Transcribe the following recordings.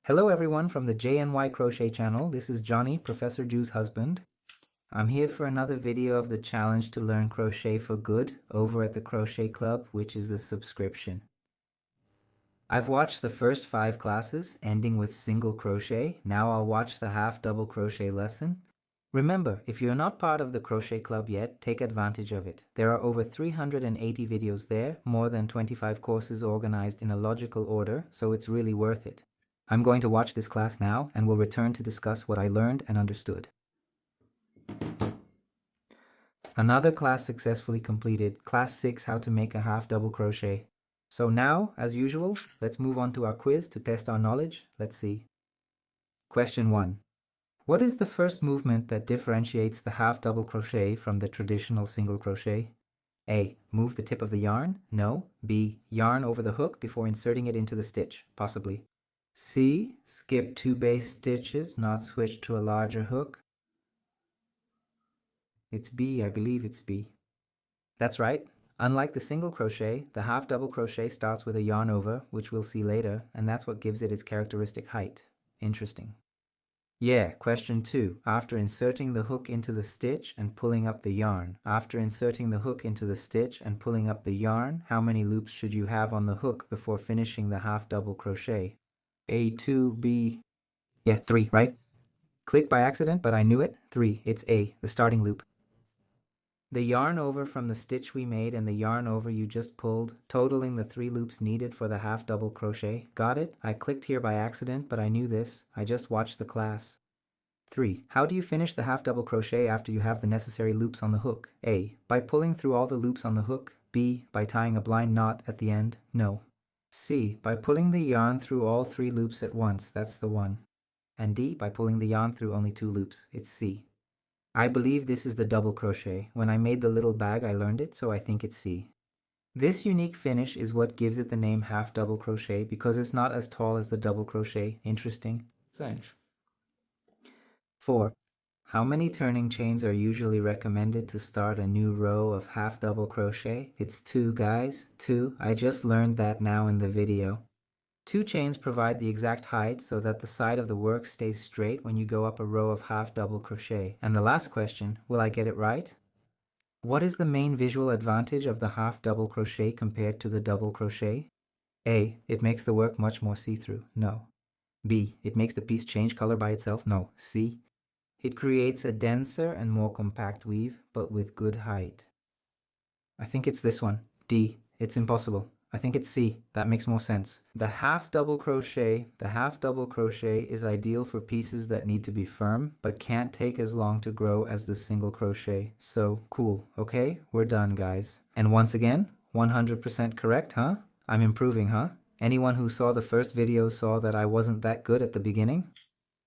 Hello everyone from the JNY Crochet channel. This is Johnny, Professor Jew's husband. I'm here for another video of the challenge to learn crochet for good over at the Crochet Club, which is the subscription. I've watched the first 5 classes, ending with single crochet. Now I'll watch the half double crochet lesson. Remember, if you're not part of the Crochet Club yet, take advantage of it. There are over 380 videos there, more than 25 courses organized in a logical order, so it's really worth it. I'm going to watch this class now and will return to discuss what I learned and understood. Another class successfully completed, Class 6, How to Make a Half Double Crochet. So now, as usual, let's move on to our quiz to test our knowledge. Let's see. Question 1. What is the first movement that differentiates the half double crochet from the traditional single crochet? A. Move the tip of the yarn? No. B. Yarn over the hook before inserting it into the stitch? Possibly. C. Skip 2 base stitches, not switch to a larger hook. It's B, I believe it's B. That's right. Unlike the single crochet, the half double crochet starts with a yarn over, which we'll see later, and that's what gives it its characteristic height. Interesting. Yeah, question 2. After inserting the hook into the stitch and pulling up the yarn. After inserting the hook into the stitch and pulling up the yarn, how many loops should you have on the hook before finishing the half double crochet? A2, B, yeah, 3, right? Click by accident, but I knew it. 3, it's A, the starting loop. The yarn over from the stitch we made and the yarn over you just pulled, totaling the 3 loops needed for the half double crochet. Got it? I clicked here by accident, but I knew this. I just watched the class. 3. How do you finish the half double crochet after you have the necessary loops on the hook? A. By pulling through all the loops on the hook. B. By tying a blind knot at the end. No. C. By pulling the yarn through all 3 loops at once. That's the one. And D. By pulling the yarn through only 2 loops. It's C. I believe this is the double crochet. When I made the little bag, I learned it, so I think it's C. This unique finish is what gives it the name half double crochet because it's not as tall as the double crochet. Interesting. Thanks. 4. How many turning chains are usually recommended to start a new row of half double crochet? It's 2, guys. 2. I just learned that now in the video. 2 chains provide the exact height so that the side of the work stays straight when you go up a row of half double crochet. And the last question, will I get it right? What is the main visual advantage of the half double crochet compared to the double crochet? A. It makes the work much more see-through. No. B. It makes the piece change color by itself. No. C. It creates a denser and more compact weave, but with good height. I think it's this one. D. It's impossible. I think it's C. That makes more sense. The half double crochet is ideal for pieces that need to be firm, but can't take as long to grow as the single crochet. So cool. Okay, we're done, guys. And once again, 100% correct, huh? I'm improving, huh? Anyone who saw the first video saw that I wasn't that good at the beginning?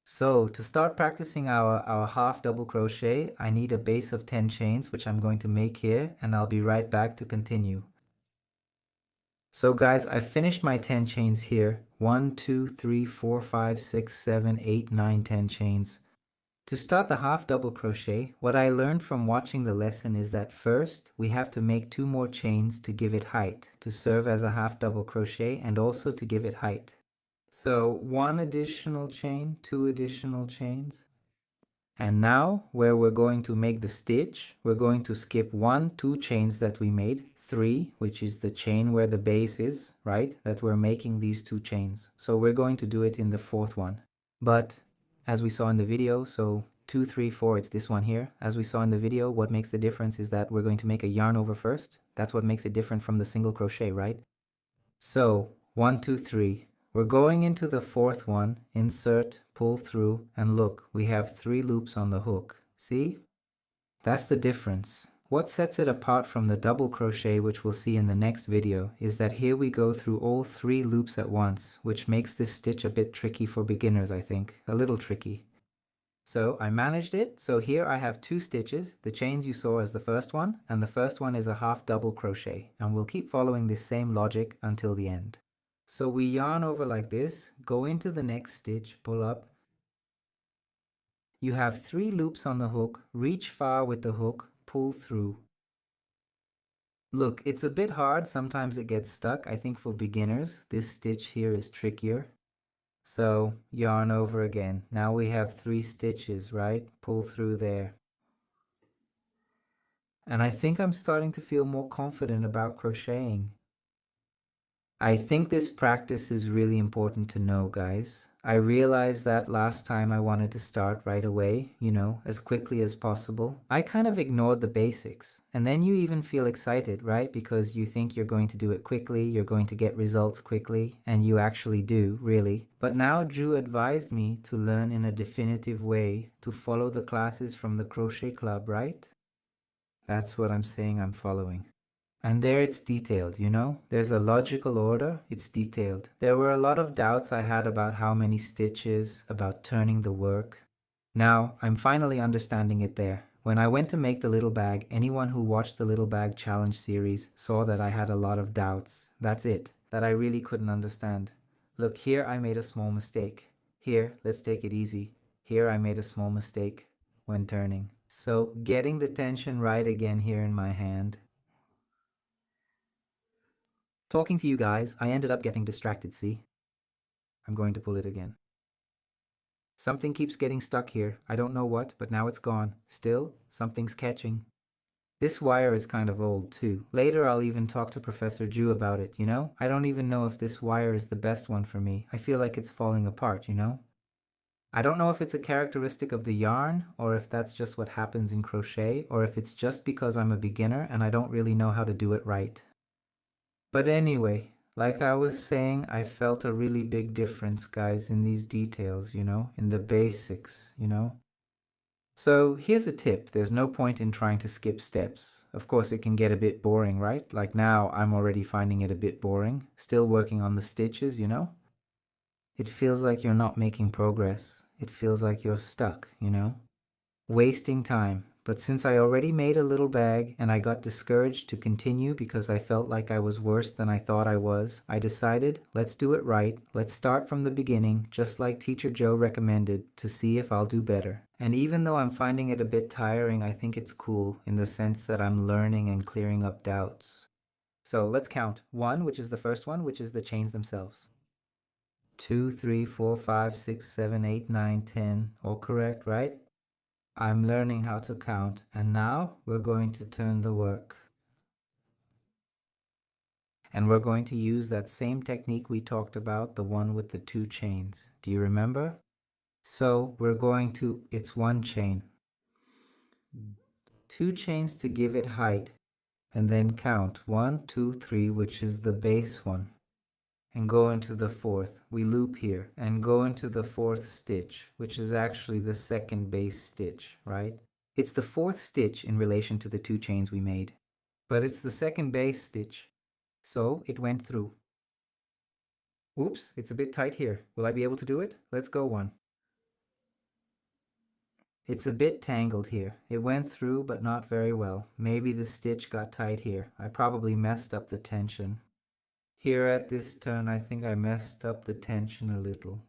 So to start practicing our half double crochet, I need a base of 10 chains, which I'm going to make here, and I'll be right back to continue. So guys, I've finished my 10 chains here. 1, 2, 3, 4, 5, 6, 7, 8, 9, 10 chains. To start the half double crochet, what I learned from watching the lesson is that first, we have to make 2 more chains to give it height, to serve as a half double crochet and also to give it height. So 1 additional chain, 2 additional chains. And now where we're going to make the stitch, we're going to skip 1, 2 chains that we made, 3, which is the chain where the base is, right? That we're making these 2 chains. So we're going to do it in the 4th one. But as we saw in the video, so 2, 3, 4, it's this one here. As we saw in the video, what makes the difference is that we're going to make a yarn over first. That's what makes it different from the single crochet, right? So 1, 2, 3. We're going into the 4th one, insert, pull through, and look, we have 3 loops on the hook. See? That's the difference. What sets it apart from the double crochet, which we'll see in the next video, is that here we go through all 3 loops at once, which makes this stitch a bit tricky for beginners, I think. A little tricky. So I managed it. So here I have 2 stitches, the chains you saw as the first one, and the first one is a half double crochet. And we'll keep following this same logic until the end. So we yarn over like this, go into the next stitch, pull up. You have 3 loops on the hook, reach far with the hook, pull through. Look, it's a bit hard, sometimes it gets stuck. I think for beginners, this stitch here is trickier. So yarn over again. Now we have 3 stitches, right? Pull through there. And I think I'm starting to feel more confident about crocheting. I think this practice is really important to know, guys. I realized that last time I wanted to start right away, as quickly as possible. I kind of ignored the basics. And then you even feel excited, right? Because you think you're going to do it quickly, you're going to get results quickly, and you actually do, really. But now Drew advised me to learn in a definitive way, to follow the classes from the Crochet Club, right? That's what I'm saying I'm following. And there it's detailed, There's a logical order, it's detailed. There were a lot of doubts I had about how many stitches, about turning the work. Now, I'm finally understanding it there. When I went to make the little bag, anyone who watched the Little Bag Challenge series saw that I had a lot of doubts. That's it, that I really couldn't understand. Look, here I made a small mistake. Here, let's take it easy. Here I made a small mistake when turning. So, getting the tension right again here in my hand. Talking to you guys, I ended up getting distracted, see? I'm going to pull it again. Something keeps getting stuck here. I don't know what, but now it's gone. Still, something's catching. This wire is kind of old, too. Later, I'll even talk to Professor Ju about it, I don't even know if this wire is the best one for me. I feel like it's falling apart, I don't know if it's a characteristic of the yarn, or if that's just what happens in crochet, or if it's just because I'm a beginner and I don't really know how to do it right. But anyway, like I was saying, I felt a really big difference, guys, in these details, in the basics, So here's a tip. There's no point in trying to skip steps. Of course, it can get a bit boring, right? Like now, I'm already finding it a bit boring. Still working on the stitches, It feels like you're not making progress. It feels like you're stuck, Wasting time. But since I already made a little bag and I got discouraged to continue because I felt like I was worse than I thought I was, I decided, let's do it right. Let's start from the beginning, just like Teacher Joe recommended, to see if I'll do better. And even though I'm finding it a bit tiring, I think it's cool in the sense that I'm learning and clearing up doubts. So let's count. 1, which is the first one, which is the chains themselves. 2, 3, 4, 5, 6, 7, 8, 9, 10. All correct, right? I'm learning how to count, and now we're going to turn the work. And we're going to use that same technique we talked about, the one with the 2 chains. Do you remember? So we're going to, it's 1 chain. 2 chains to give it height, and then count 1, 2, 3, which is the base one. And go into the 4th. We loop here and go into the 4th stitch, which is actually the 2nd base stitch, right? It's the 4th stitch in relation to the 2 chains we made, but it's the 2nd base stitch, so it went through. Oops, it's a bit tight here. Will I be able to do it? Let's go one. It's a bit tangled here. It went through, but not very well. Maybe the stitch got tight here. I probably messed up the tension. Here at this turn, I think I messed up the tension a little.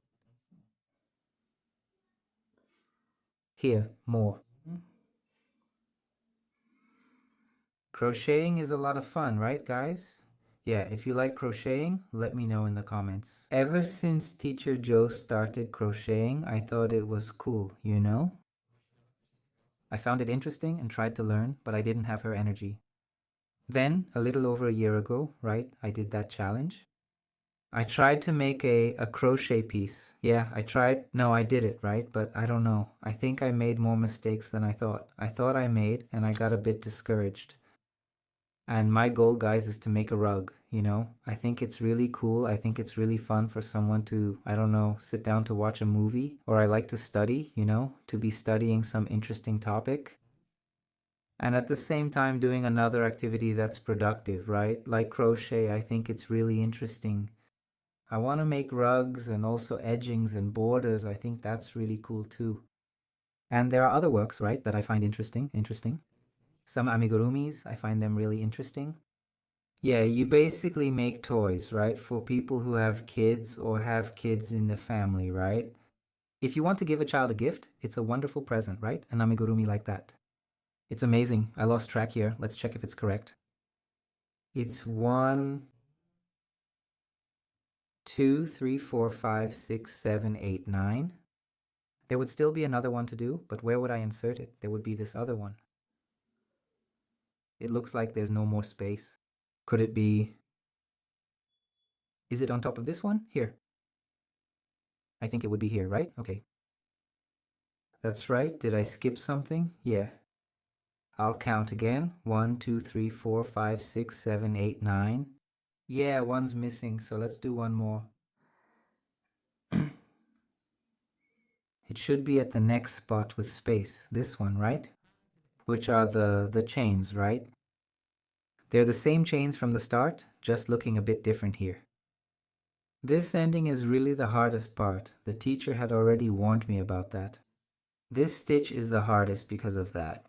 Here, more. Crocheting is a lot of fun, right, guys? Yeah, if you like crocheting, let me know in the comments. Ever since Teacher Joe started crocheting, I thought it was cool, I found it interesting and tried to learn, but I didn't have her energy. Then, a little over a year ago, right, I did that challenge. I tried to make a crochet piece. Yeah, I did it, right? But I don't know. I think I made more mistakes than I thought. I thought I made, and I got a bit discouraged. And my goal, guys, is to make a rug, I think it's really cool. I think it's really fun for someone to, I don't know, sit down to watch a movie. Or I like to study, to be studying some interesting topic. And at the same time doing another activity that's productive, right? Like crochet, I think it's really interesting. I want to make rugs and also edgings and borders. I think that's really cool too. And there are other works, right, that I find interesting. Some amigurumis, I find them really interesting. Yeah, you basically make toys, right, for people who have kids or have kids in the family, right? If you want to give a child a gift, it's a wonderful present, right? An amigurumi like that. It's amazing. I lost track here. Let's check if it's correct. It's 1, 2, 3, 4, 5, 6, 7, 8, 9. There would still be another one to do, but where would I insert it? There would be this other one. It looks like there's no more space. Could it be... Is it on top of this one? Here. I think it would be here, right? Okay. That's right. Did I skip something? Yeah. I'll count again. 1, 2, 3, 4, 5, 6, 7, 8, 9. Yeah, one's missing, so let's do one more. It should be at the next spot with space. This one, right? Which are the chains, right? They're the same chains from the start, just looking a bit different here. This ending is really the hardest part. The teacher had already warned me about that. This stitch is the hardest because of that.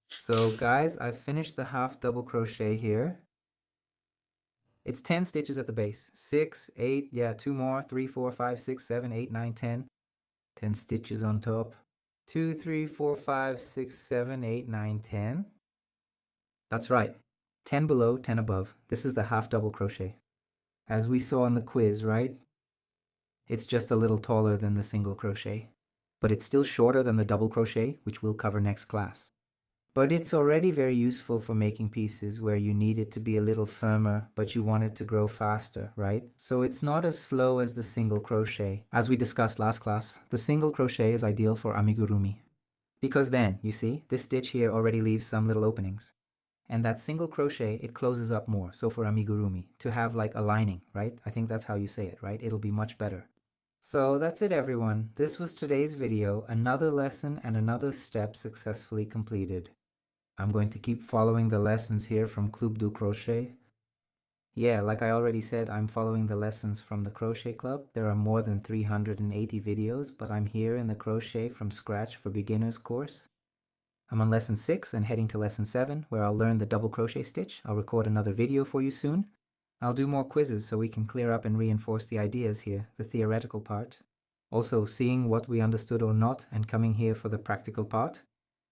So guys, I've finished the half double crochet here. It's 10 stitches at the base. 6, 8, yeah, 2 more, 3, 4, 5, 6, 7, 8, 9, 10. 10 stitches on top. 2, 3, 4, 5, 6, 7, 8, 9, 10. That's right. 10 below, 10 above. This is the half double crochet. As we saw in the quiz, right? It's just a little taller than the single crochet. But it's still shorter than the double crochet, which we'll cover next class. But it's already very useful for making pieces where you need it to be a little firmer, but you want it to grow faster, right? So it's not as slow as the single crochet. As we discussed last class, the single crochet is ideal for amigurumi. Because then, you see, this stitch here already leaves some little openings. And that single crochet, it closes up more. So for amigurumi, to have like a lining, right? I think that's how you say it, right? It'll be much better. So that's it, everyone. This was today's video, another lesson and another step successfully completed. I'm going to keep following the lessons here from Club du Crochet. Yeah, like I already said, I'm following the lessons from the Crochet Club. There are more than 380 videos, but I'm here in the Crochet from Scratch for Beginners course. I'm on lesson 6 and heading to lesson 7, where I'll learn the double crochet stitch. I'll record another video for you soon. I'll do more quizzes so we can clear up and reinforce the ideas here, the theoretical part. Also, seeing what we understood or not, and coming here for the practical part.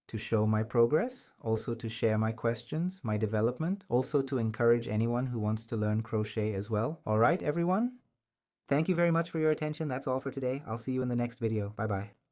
To show my progress, also to share my questions, my development, also to encourage anyone who wants to learn crochet as well. All right, everyone? Thank you very much for your attention. That's all for today. I'll see you in the next video. Bye-bye.